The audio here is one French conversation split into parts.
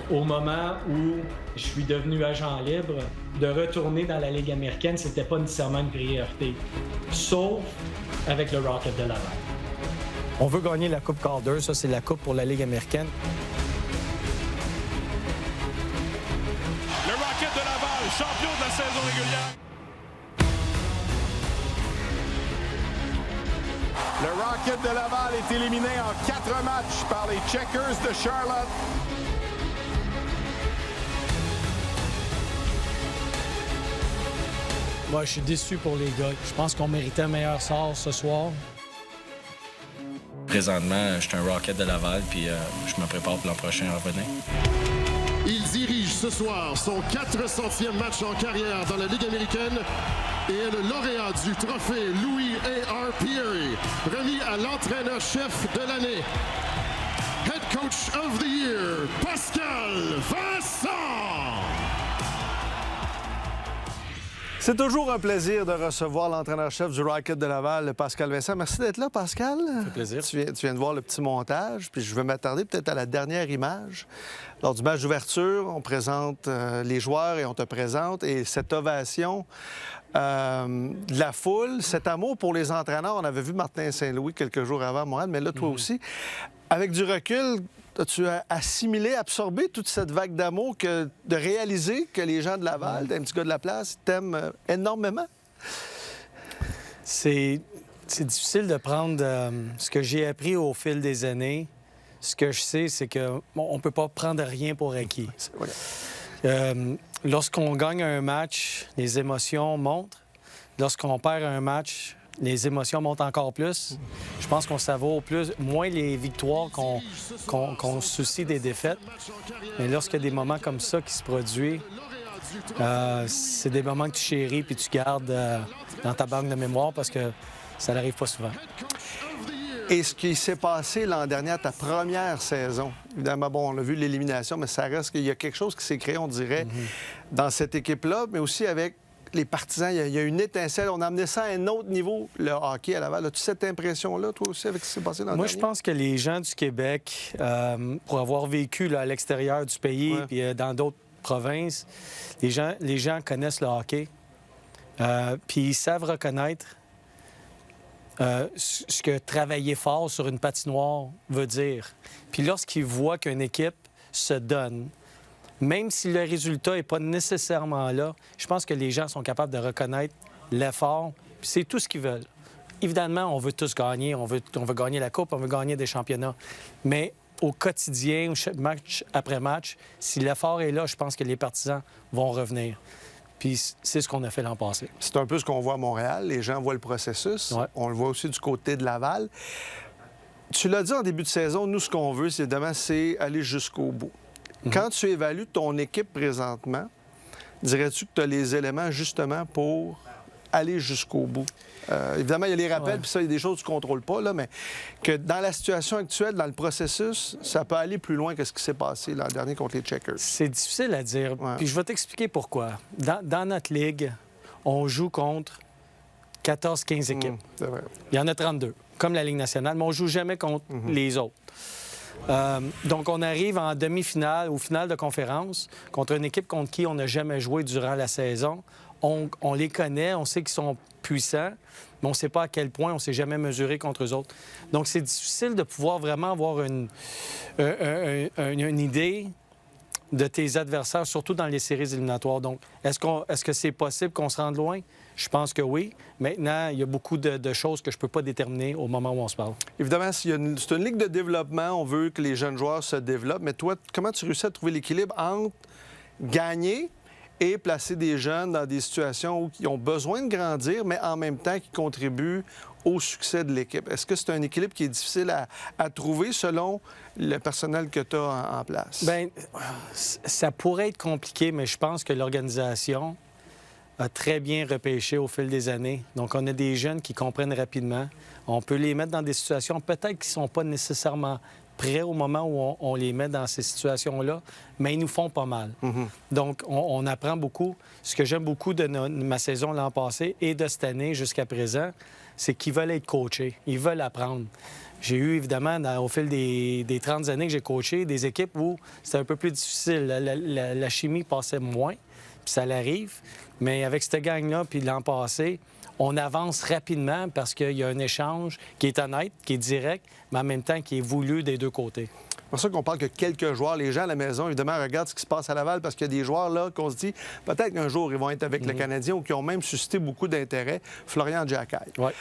Au moment où je suis devenu agent libre, de retourner dans la Ligue américaine, c'était pas nécessairement une priorité. Sauf avec le Rocket de Laval. On veut gagner la Coupe Calder, ça c'est la coupe pour la Ligue américaine. Le Rocket de Laval, champion de la saison régulière. Le Rocket de Laval est éliminé en 4 matchs par les Checkers de Charlotte. Moi, je suis déçu pour les gars. Je pense qu'on méritait un meilleur sort ce soir. Présentement, je suis un Rocket de Laval, puis je me prépare pour l'an prochain à revenir. Il dirige ce soir son 400e match en carrière dans la Ligue américaine et est le lauréat du trophée Louis A.R. Pierre, remis à l'entraîneur-chef de l'année. Head Coach of the Year, Pascal Vincent! C'est toujours un plaisir de recevoir l'entraîneur-chef du Rocket de Laval, Pascal Vincent. Merci d'être là, Pascal. Ça fait plaisir. Tu viens de voir le petit montage, puis je vais m'attarder peut-être à la dernière image. Lors du match d'ouverture, on présente les joueurs et on te présente. Et cette ovation de la foule, cet amour pour les entraîneurs, on avait vu Martin Saint-Louis quelques jours avant à Montréal, mais là, toi aussi. Avec du recul, as-tu assimilé, absorbé toute cette vague d'amour de réaliser que les gens de Laval, un petit gars de la place, t'aiment énormément? C'est difficile de prendre ce que j'ai appris au fil des années. Ce que je sais, c'est qu'on ne peut pas prendre rien pour acquis. Lorsqu'on gagne un match, les émotions montent. Lorsqu'on perd un match, les émotions montent encore plus. Je pense qu'on savoure moins les victoires qu'on se soucie des défaites. Mais lorsqu'il y a des moments comme ça qui se produisent, c'est des moments que tu chéris puis tu gardes dans ta banque de mémoire parce que ça n'arrive pas souvent. Et ce qui s'est passé l'an dernier à ta première saison, évidemment, bon, on a vu l'élimination, mais ça reste qu'il y a quelque chose qui s'est créé, on dirait, dans cette équipe-là, mais aussi avec les partisans. Il y a une étincelle. On a amené ça à un autre niveau, le hockey à Laval. As-tu cette impression-là, toi aussi, avec ce qui s'est passé dans le dernier? Moi, je pense que les gens du Québec, pour avoir vécu là, à l'extérieur du pays puis dans d'autres provinces, les gens connaissent le hockey. Puis ils savent reconnaître ce que travailler fort sur une patinoire veut dire. Puis lorsqu'ils voient qu'une équipe se donne, même si le résultat n'est pas nécessairement là, je pense que les gens sont capables de reconnaître l'effort, puis c'est tout ce qu'ils veulent. Évidemment, on veut tous gagner, on veut gagner la Coupe, on veut gagner des championnats, mais au quotidien, match après match, si l'effort est là, je pense que les partisans vont revenir. Puis c'est ce qu'on a fait l'an passé. C'est un peu ce qu'on voit à Montréal. Les gens voient le processus. Ouais. On le voit aussi du côté de Laval. Tu l'as dit en début de saison, nous, ce qu'on veut, évidemment, c'est aller jusqu'au bout. Quand tu évalues ton équipe présentement, dirais-tu que tu as les éléments justement pour aller jusqu'au bout? Évidemment, il y a les rappels, puis ça, il y a des choses que tu ne contrôles pas, là, mais que dans la situation actuelle, dans le processus, ça peut aller plus loin que ce qui s'est passé l'an dernier contre les Checkers. C'est difficile à dire, puis je vais t'expliquer pourquoi. Dans notre ligue, on joue contre 14-15 équipes. C'est vrai. Il y en a 32, comme la Ligue nationale, mais on ne joue jamais contre les autres. Donc, on arrive en demi-finale, ou finale de conférence, contre une équipe contre qui on n'a jamais joué durant la saison. On les connaît, on sait qu'ils sont puissants, mais on ne sait pas à quel point, on ne s'est jamais mesuré contre eux autres. Donc, c'est difficile de pouvoir vraiment avoir une idée de tes adversaires, surtout dans les séries éliminatoires. Donc, est-ce que c'est possible qu'on se rende loin? Je pense que oui. Maintenant, il y a beaucoup de choses que je ne peux pas déterminer au moment où on se parle. Évidemment, c'est une ligue de développement. On veut que les jeunes joueurs se développent. Mais toi, comment tu réussis à trouver l'équilibre entre gagner et placer des jeunes dans des situations où ils ont besoin de grandir, mais en même temps qui contribuent au succès de l'équipe? Est-ce que c'est un équilibre qui est difficile à trouver selon le personnel que tu as en place? Bien, ça pourrait être compliqué, mais je pense que l'organisation a très bien repêché au fil des années. Donc, on a des jeunes qui comprennent rapidement. On peut les mettre dans des situations peut-être qui ne sont pas nécessairement prêts au moment où on les met dans ces situations-là, mais ils nous font pas mal. Donc, on apprend beaucoup. Ce que j'aime beaucoup de ma saison l'an passé et de cette année jusqu'à présent, c'est qu'ils veulent être coachés. Ils veulent apprendre. J'ai eu, évidemment, au fil des 30 années que j'ai coaché, des équipes où c'était un peu plus difficile. La chimie passait moins, puis ça l'arrive. Mais avec cette gang-là, puis l'an passé, on avance rapidement parce qu'il y a un échange qui est honnête, qui est direct, mais en même temps qui est voulu des deux côtés. C'est pour ça qu'on parle que quelques joueurs, les gens à la maison, évidemment, regardent ce qui se passe à Laval parce qu'il y a des joueurs là qu'on se dit peut-être qu'un jour ils vont être avec le Canadien ou qui ont même suscité beaucoup d'intérêt. Florian Giaccai. Ouais.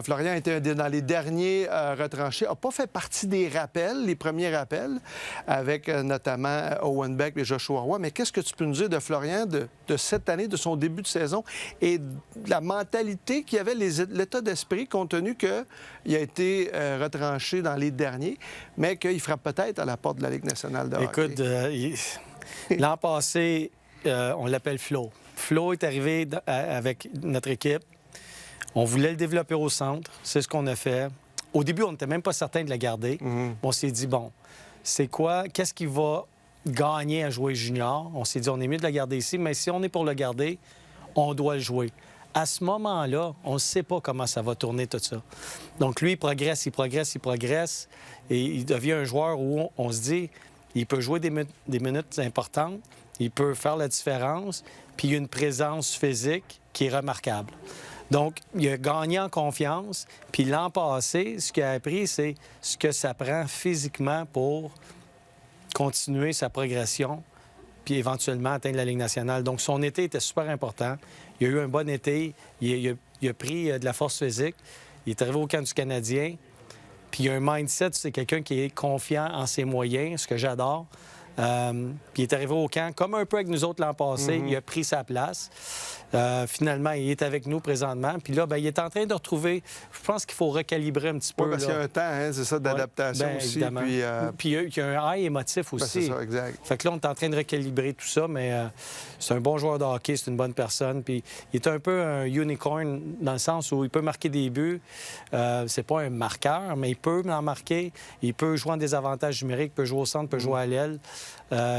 Florian était dans les derniers retranchés, n'a pas fait partie des rappels, les premiers rappels, avec notamment Owen Beck et Joshua Roy. Mais qu'est-ce que tu peux nous dire de Florian, de cette année, de son début de saison et de la mentalité qu'il y avait, l'état d'esprit, compte tenu qu'il a été retranché dans les derniers, mais qu'il frappe peut-être à la porte de la Ligue nationale de hockey. Écoute, l'an passé, on l'appelle Flo. Flo est arrivé avec notre équipe. On voulait le développer au centre. C'est ce qu'on a fait. Au début, on n'était même pas certain de le garder. On s'est dit, bon, c'est quoi? Qu'est-ce qui va gagner à jouer junior? On s'est dit, on est mieux de le garder ici, mais si on est pour le garder, on doit le jouer. À ce moment-là, on ne sait pas comment ça va tourner tout ça. Donc, lui, il progresse. Et il devient un joueur où on se dit, il peut jouer des minutes importantes, il peut faire la différence, puis il a une présence physique qui est remarquable. Donc, il a gagné en confiance. Puis l'an passé, ce qu'il a appris, c'est ce que ça prend physiquement pour continuer sa progression puis éventuellement atteindre la Ligue nationale. Donc, son été était super important. Il a eu un bon été. Il a pris de la force physique. Il est arrivé au camp du Canadien. Puis il a un mindset, c'est quelqu'un qui est confiant en ses moyens, ce que j'adore. Puis il est arrivé au camp, comme un peu avec nous autres l'an passé. Il a pris sa place. Finalement, il est avec nous présentement. Puis là, bien, il est en train de retrouver... Je pense qu'il faut recalibrer un petit peu. Oui, parce qu'il y a un temps, hein, c'est ça, d'adaptation aussi. Évidemment. Puis il y a un high émotif aussi. C'est ça, exact. Fait que là, on est en train de recalibrer tout ça, mais c'est un bon joueur de hockey, c'est une bonne personne. Puis il est un peu un unicorn dans le sens où il peut marquer des buts. C'est pas un marqueur, mais il peut en marquer. Il peut jouer en désavantage numérique, il peut jouer au centre, il peut jouer à l'aile.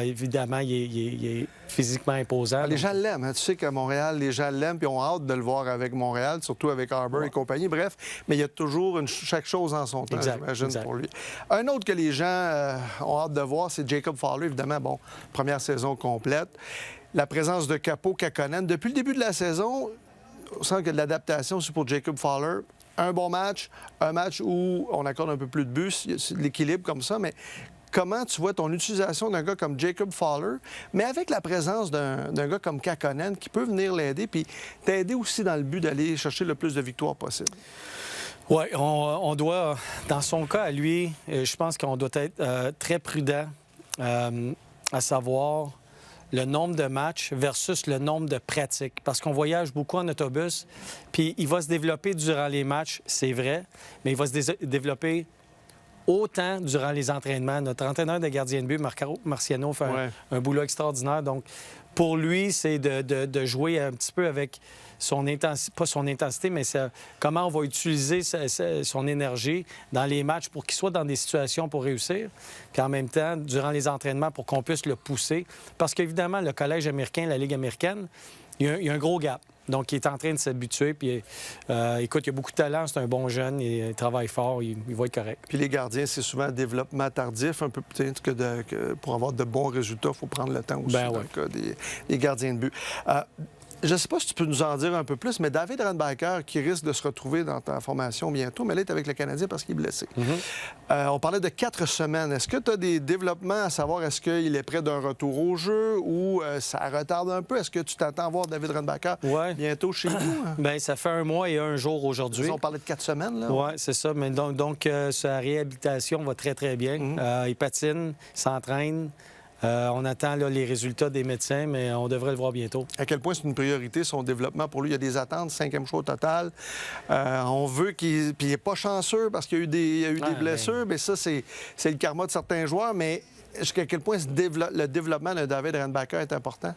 Évidemment, il est physiquement imposant. Les gens l'aiment. Hein? Tu sais qu'à Montréal, les gens l'aiment puis ont hâte de le voir avec Montréal, surtout avec Harbour et compagnie. Bref, mais il y a toujours chaque chose en son temps, j'imagine, pour lui. Un autre que les gens ont hâte de voir, c'est Jacob Fowler. Évidemment, bon, première saison complète. La présence de Capo Kakkonen. Depuis le début de la saison, on sent qu'il y a de l'adaptation aussi pour Jacob Fowler. Un bon match, un match où on accorde un peu plus de buts, c'est l'équilibre comme ça, mais comment tu vois ton utilisation d'un gars comme Jacob Fowler, mais avec la présence d'un gars comme Kakkonen qui peut venir l'aider puis t'aider aussi dans le but d'aller chercher le plus de victoires possible? Oui, on doit, dans son cas à lui, je pense qu'on doit être très prudent à savoir le nombre de matchs versus le nombre de pratiques. Parce qu'on voyage beaucoup en autobus, puis il va se développer durant les matchs, c'est vrai, mais il va se développer autant durant les entraînements. Notre entraîneur de gardien de but, Marco Marciano, fait un boulot extraordinaire. Donc, pour lui, c'est de jouer un petit peu avec son intensité, pas son intensité, mais comment on va utiliser son énergie dans les matchs pour qu'il soit dans des situations pour réussir, puis en même temps, durant les entraînements, pour qu'on puisse le pousser. Parce qu'évidemment, le collège américain, la Ligue américaine, il y a un gros gap. Donc, il est en train de s'habituer. Puis, écoute, il a beaucoup de talent. C'est un bon jeune. Il travaille fort. Il va être correct. Puis les gardiens, c'est souvent un développement tardif. Un peu peut-être que pour avoir de bons résultats, il faut prendre le temps aussi dans le cas des gardiens de but. Je ne sais pas si tu peux nous en dire un peu plus, mais David Rundbacker, qui risque de se retrouver dans ta formation bientôt, mais là, il est avec le Canadien parce qu'il est blessé. On parlait de 4 semaines. Est-ce que tu as des développements à savoir est-ce qu'il est près d'un retour au jeu ou ça retarde un peu? Est-ce que tu t'attends à voir David Rundbacker bientôt chez nous? Bien, ça fait 1 mois et 1 jour aujourd'hui. On parlait de 4 semaines, là? Oui, c'est ça. Mais donc sa réhabilitation va très, très bien. Il patine, il s'entraîne. On attend là, les résultats des médecins, mais on devrait le voir bientôt. À quel point c'est une priorité, son développement pour lui? Il y a des attentes, 5e choix au total. On veut qu'il... Puis il n'est pas chanceux parce qu'il y a eu des blessures, mais ça, c'est le karma de certains joueurs. Mais jusqu'à quel point le développement de David Rundbacker est important?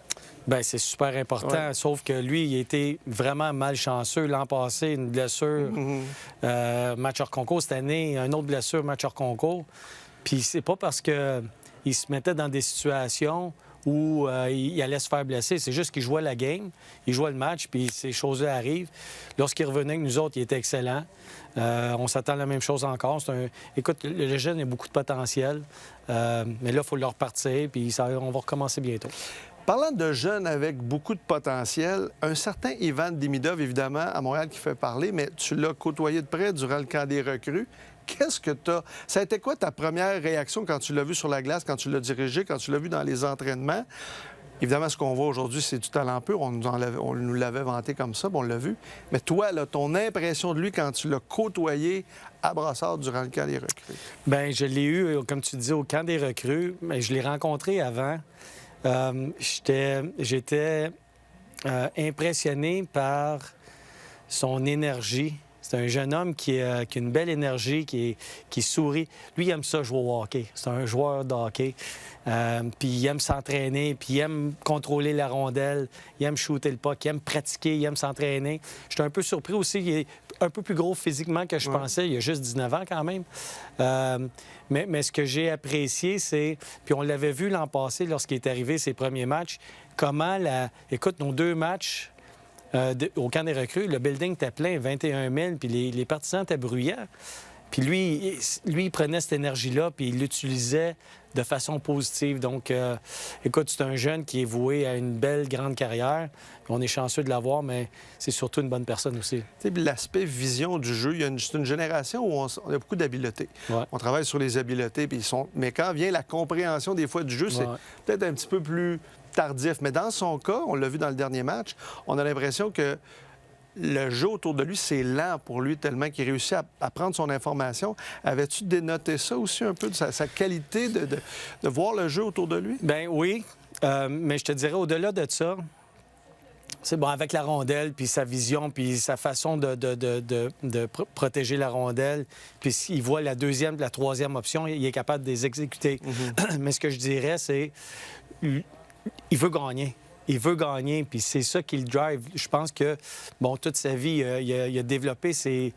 Bien, c'est super important, sauf que lui, il a été vraiment malchanceux. L'an passé, une blessure, match hors concours. Cette année, une autre blessure, match hors concours. Puis c'est pas parce qu'il se mettait dans des situations où il allait se faire blesser. C'est juste qu'il jouait la game, il jouait le match, puis ces choses-là arrivent. Lorsqu'il revenait avec nous autres, il était excellent. On s'attend à la même chose encore. Écoute, le jeune a beaucoup de potentiel, mais là, il faut le repartir, puis on va recommencer bientôt. Parlant de jeunes avec beaucoup de potentiel, un certain Ivan Demidov, évidemment, à Montréal, qui fait parler, mais tu l'as côtoyé de près durant le camp des recrues. Qu'est-ce que tu as... Ça a été quoi ta première réaction quand tu l'as vu sur la glace, quand tu l'as dirigé, quand tu l'as vu dans les entraînements? Évidemment, ce qu'on voit aujourd'hui, c'est du talent pur. On nous l'avait vanté comme ça, puis on l'a vu. Mais toi, là, ton impression de lui quand tu l'as côtoyé à Brassard durant le camp des recrues? Bien, je l'ai eu, comme tu dis, au camp des recrues, mais je l'ai rencontré avant. J'étais impressionné par son énergie. C'est un jeune homme qui a une belle énergie, qui sourit. Lui, il aime ça jouer au hockey. C'est un joueur de hockey. Puis il aime s'entraîner, puis il aime contrôler la rondelle, il aime shooter le puck, il aime pratiquer, il aime s'entraîner. J'étais un peu surpris aussi, il est un peu plus gros physiquement que je pensais. Il a juste 19 ans quand même. Mais ce que j'ai apprécié, c'est... Puis on l'avait vu l'an passé lorsqu'il est arrivé ses premiers matchs, comment Écoute, nos 2 matchs... au camp des recrues, le building était plein, 21 000, puis les partisans étaient bruyants. Puis lui, il prenait cette énergie-là, puis il l'utilisait de façon positive. Donc, écoute, c'est un jeune qui est voué à une belle, grande carrière. On est chanceux de l'avoir, mais c'est surtout une bonne personne aussi. Tu sais, l'aspect vision du jeu, c'est une génération où on a beaucoup d'habiletés. Ouais. On travaille sur les habiletés, puis mais quand vient la compréhension des fois du jeu, c'est peut-être un petit peu plus tardif. Mais dans son cas, on l'a vu dans le dernier match, on a l'impression que le jeu autour de lui, c'est lent pour lui tellement qu'il réussit à prendre son information. Avais-tu dénoté ça aussi un peu, de sa qualité de voir le jeu autour de lui? Bien oui, mais je te dirais, au-delà de ça, c'est bon, avec la rondelle, puis sa vision, puis sa façon de protéger la rondelle, puis s'il voit la deuxième, la troisième option, il est capable de les exécuter. Mais ce que je dirais, c'est il veut gagner. Il veut gagner, puis c'est ça qui le drive. Je pense que, bon, toute sa vie, il a développé ses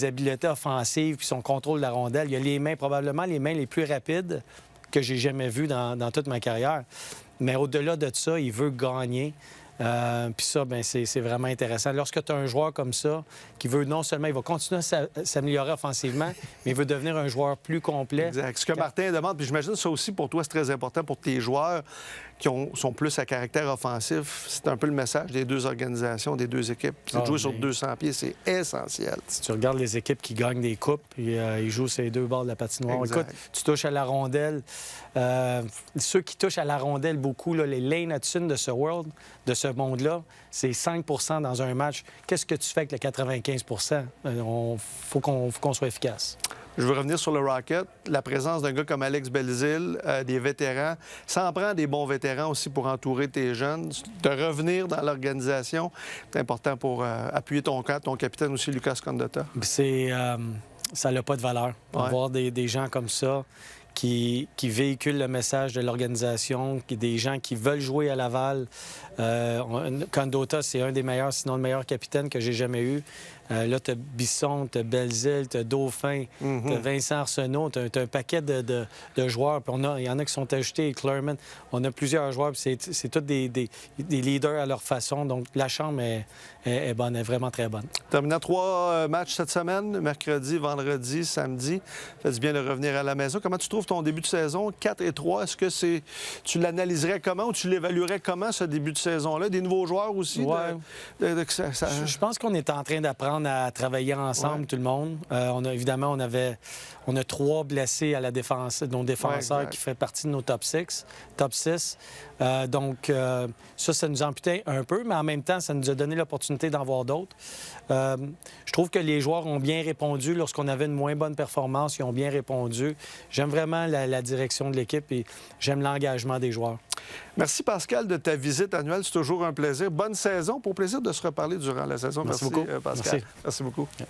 habiletés offensives puis son contrôle de la rondelle. Il a les mains, probablement les mains les plus rapides que j'ai jamais vues dans toute ma carrière. Mais au-delà de ça, il veut gagner. Puis ça, bien, c'est vraiment intéressant. Lorsque tu as un joueur comme ça, qui veut non seulement, il va continuer à s'améliorer offensivement, mais il veut devenir un joueur plus complet. Exact. Ce que Martin demande, puis j'imagine ça aussi pour toi, c'est très important pour tes joueurs qui sont plus à caractère offensif. C'est un peu le message des 2 organisations, des 2 équipes. C'est de jouer sur 200 pieds, c'est essentiel. Si tu regardes les équipes qui gagnent des coupes, puis ils jouent ces 2 bords de la patinoire. Exact. Écoute, tu touches à la rondelle. Ceux qui touchent à la rondelle beaucoup, là, les Lane Hudson de ce monde-là, c'est 5 % dans un match. Qu'est-ce que tu fais avec le 95 %? Faut qu'on soit efficace. Je veux revenir sur le Rocket. La présence d'un gars comme Alex Belzile, des vétérans, ça en prend des bons vétérans aussi pour entourer tes jeunes. De revenir dans l'organisation, c'est important pour appuyer ton capitaine aussi, Lucas Condotta. Ça n'a pas de valeur. Avoir des gens comme ça qui véhiculent le message de l'organisation, des gens qui veulent jouer à Laval. Condotta, c'est un des meilleurs, sinon le meilleur capitaine que j'ai jamais eu. Là, tu as Bisson, tu as Belzile, tu as Dauphin, tu as Vincent Arsenault, tu as un paquet de joueurs. Puis il y en a qui sont ajoutés, Clermont. On a plusieurs joueurs, puis c'est tous des leaders à leur façon. Donc, la chambre est bonne, est vraiment très bonne. Terminant 3 matchs cette semaine, mercredi, vendredi, samedi. Ça fait du bien de revenir à la maison. Comment tu trouves ton début de saison? 4-3, est-ce que tu l'analyserais comment ou tu l'évaluerais comment, ce début de saison-là? Des nouveaux joueurs aussi? Ouais. Je pense qu'on est en train d'apprendre à travailler ensemble, tout le monde. On a 3 blessés à la défense, nos défenseurs qui fait partie de nos top 6. Donc, ça nous amputait un peu, mais en même temps, ça nous a donné l'opportunité d'en voir d'autres. Je trouve que les joueurs ont bien répondu. Lorsqu'on avait une moins bonne performance, ils ont bien répondu. J'aime vraiment la direction de l'équipe et j'aime l'engagement des joueurs. Merci, Pascal, de ta visite annuelle. C'est toujours un plaisir. Bonne saison. Pour plaisir de se reparler durant la saison. Merci beaucoup. Pascal. Merci beaucoup. Yeah.